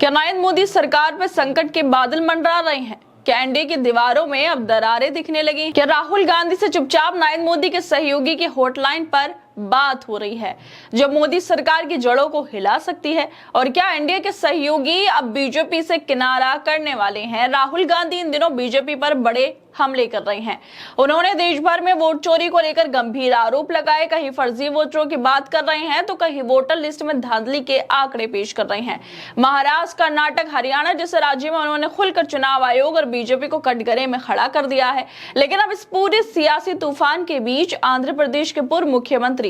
क्या नरेंद्र मोदी सरकार पर संकट के बादल मंडरा रहे हैं? क्या एनडीए की दीवारों में अब दरारें दिखने लगी? क्या राहुल गांधी से चुपचाप नरेंद्र मोदी के सहयोगी की हॉटलाइन पर बात हो रही है जो मोदी सरकार की जड़ों को हिला सकती है? और क्या एनडीए के सहयोगी अब बीजेपी से किनारा करने वाले हैं? राहुल गांधी इन दिनों बीजेपी पर बड़े हमले कर रहे हैं। उन्होंने देश भर में वोट चोरी को लेकर गंभीर आरोप लगाए। कहीं फर्जी वोटरों की बात कर रहे हैं तो कहीं वोटर लिस्ट में धांधली के आंकड़े पेश कर रहे हैं। महाराष्ट्र, कर्नाटक, हरियाणा जैसे राज्यों में उन्होंने खुलकर चुनाव आयोग और बीजेपी को कटघरे में खड़ा कर दिया है। लेकिन अब इस पूरे सियासी तूफान के बीच आंध्र प्रदेश के पूर्व मुख्यमंत्री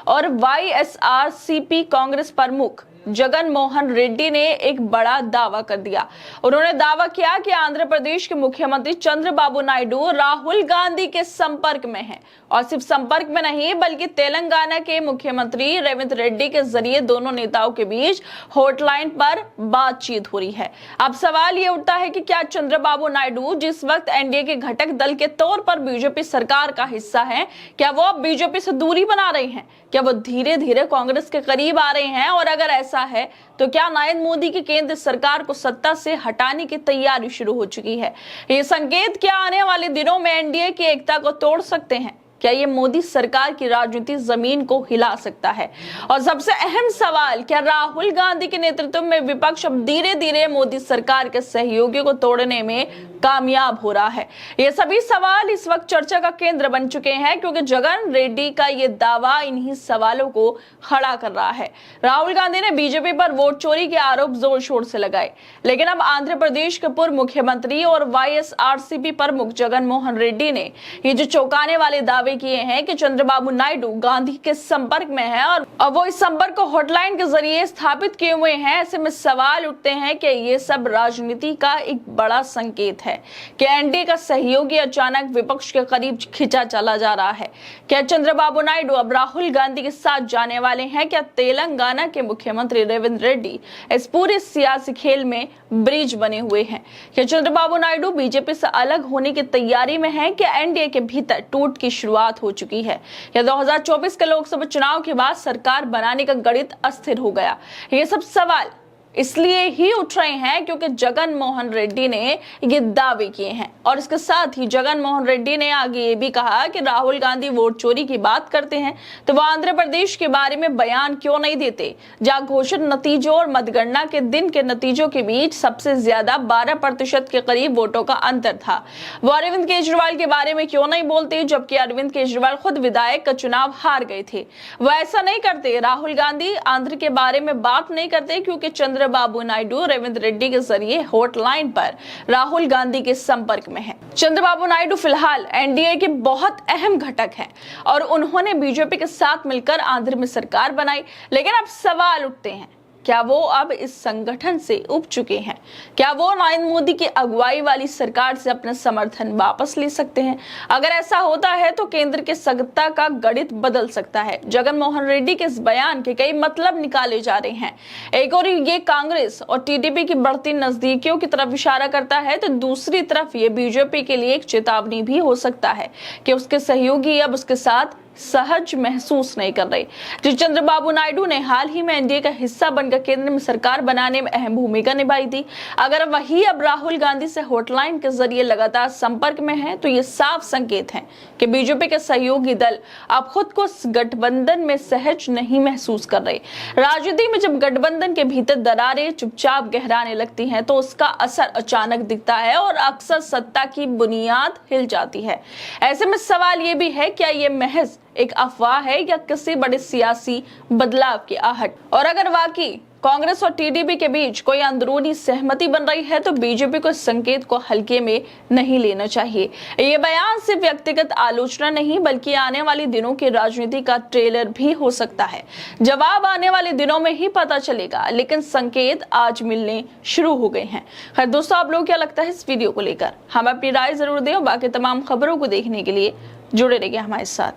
और वाईएसआरसीपी कांग्रेस प्रमुख जगन मोहन रेड्डी ने एक बड़ा दावा कर दिया। उन्होंने दावा किया कि आंध्र प्रदेश के मुख्यमंत्री चंद्रबाबू नायडू राहुल गांधी के संपर्क में हैं और सिर्फ संपर्क में नहीं बल्कि तेलंगाना के मुख्यमंत्री रेवंत रेड्डी के जरिए दोनों नेताओं के बीच हॉटलाइन पर बातचीत हो रही है। अब सवाल ये उठता है कि क्या चंद्रबाबू नायडू जिस वक्त एनडीए के घटक दल के तौर पर बीजेपी सरकार का हिस्सा है, क्या वो अब बीजेपी से दूरी बना रहे हैं? क्या वो धीरे धीरे कांग्रेस के करीब आ रहे हैं? और अगर ऐसा है तो क्या नरेंद्र मोदी की केंद्र सरकार को सत्ता से हटाने की तैयारी शुरू हो चुकी है? ये संकेत क्या आने वाले दिनों में एनडीए की एकता को तोड़ सकते हैं? क्या ये मोदी सरकार की राजनीति जमीन को हिला सकता है? और सबसे अहम सवाल, क्या राहुल गांधी के नेतृत्व में विपक्ष अब धीरे धीरे मोदी सरकार के सहयोगियों को तोड़ने में कामयाब हो रहा है? ये सभी सवाल इस वक्त चर्चा का केंद्र बन चुके हैं क्योंकि जगन रेड्डी का ये दावा इन्हीं सवालों को खड़ा कर रहा है। राहुल गांधी ने बीजेपी पर वोट चोरी के आरोप जोर शोर से लगाए, लेकिन अब आंध्र प्रदेश के पूर्व मुख्यमंत्री और वाईएसआरसीपी प्रमुख जगन मोहन रेड्डी ने ये जो चौंकाने वाले दावे किए हैं कि चंद्रबाबू नायडू गांधी के संपर्क में है और अब वो इस संपर्क को हॉटलाइन के जरिए स्थापित किए हुए हैं। ऐसे में सवाल उठते हैं कि ये सब राजनीति का एक बड़ा संकेत है कि एनडीए का सहयोगी अचानक विपक्ष के करीब खिंचा चला जा रहा है। क्या चंद्रबाबू नायडू अब राहुल गांधी के साथ जाने वाले हैं? क्या तेलंगाना के मुख्यमंत्री रेवंत रेड्डी इस पूरे सियासी खेल में ब्रिज बने हुए हैं? क्या चंद्रबाबू नायडू बीजेपी से अलग होने की तैयारी में है? क्या एनडीए के भीतर टूट की शुरुआत हो चुकी है? या 2024 के लोकसभा चुनाव के बाद सरकार बनाने का गणित अस्थिर हो गया? ये सब सवाल इसलिए ही उठ रहे हैं क्योंकि जगन मोहन रेड्डी ने ये दावे किए हैं और इसके साथ ही जगन मोहन रेड्डी ने आगे ये भी कहा कि राहुल गांधी वोट चोरी की बात करते हैं तो वो आंध्र प्रदेश के बारे में बयान क्यों नहीं देते, जहां घोषित नतीजों और मतगणना के दिन के नतीजों के बीच सबसे ज्यादा 12% के करीब वोटों का अंतर था। वो अरविंद केजरीवाल के बारे में क्यों नहीं बोलते जबकि अरविंद केजरीवाल खुद विधायक का चुनाव हार गए थे? वो ऐसा नहीं करते। राहुल गांधी आंध्र के बारे में बात नहीं करते क्योंकि चंद्रबाबू नायडू रेवंत रेड्डी के जरिए हॉटलाइन पर राहुल गांधी के संपर्क में है। चंद्रबाबू नायडू फिलहाल एनडीए के बहुत अहम घटक हैं और उन्होंने बीजेपी के साथ मिलकर आंध्र में सरकार बनाई। लेकिन अब सवाल उठते हैं, क्या वो अब इस संगठन से उब चुके हैं? क्या वो नरेंद्र मोदी की अगुवाई वाली सरकार से अपना समर्थन वापस ले सकते हैं? अगर ऐसा होता है तो केंद्र के सत्ता का गणित बदल सकता है। जगन मोहन रेड्डी के इस बयान के कई मतलब निकाले जा रहे हैं। एक और ये कांग्रेस और टीडीपी की बढ़ती नजदीकियों की तरफ इशारा करता है तो दूसरी तरफ ये बीजेपी के लिए एक चेतावनी भी हो सकता है कि उसके सहयोगी अब उसके साथ सहज महसूस नहीं कर रहे। जो चंद्रबाबू नायडू ने हाल ही में एनडीए का हिस्सा बनकर केंद्र में सरकार बनाने में अहम भूमिका निभाई थी, अगर वही अब राहुल गांधी से हॉटलाइन के जरिए लगातार संपर्क में है तो ये साफ संकेत है कि बीजेपी के सहयोगी दल अब खुद को गठबंधन में सहज नहीं महसूस कर रहे। राजनीति में जब गठबंधन के भीतर दरारें चुपचाप गहराने लगती हैं तो उसका असर अचानक दिखता है और अक्सर सत्ता की बुनियाद हिल जाती है। ऐसे में सवाल ये भी है, क्या ये महज एक अफवाह है या किसी बड़े सियासी बदलाव की आहट? और अगर वाकई कांग्रेस और टीडीपी के बीच कोई अंदरूनी सहमति बन रही है तो बीजेपी को इस संकेत को हल्के में नहीं लेना चाहिए। ये बयान सिर्फ व्यक्तिगत आलोचना नहीं बल्कि आने वाले दिनों की राजनीति का ट्रेलर भी हो सकता है। जवाब आने वाले दिनों में ही पता चलेगा, लेकिन संकेत आज मिलने शुरू हो गए हैं। खैर दोस्तों, आप लोग क्या लगता है इस वीडियो को लेकर? हम अपनी राय जरूर दें और बाकी तमाम खबरों को देखने के लिए जुड़े रहिए हमारे साथ।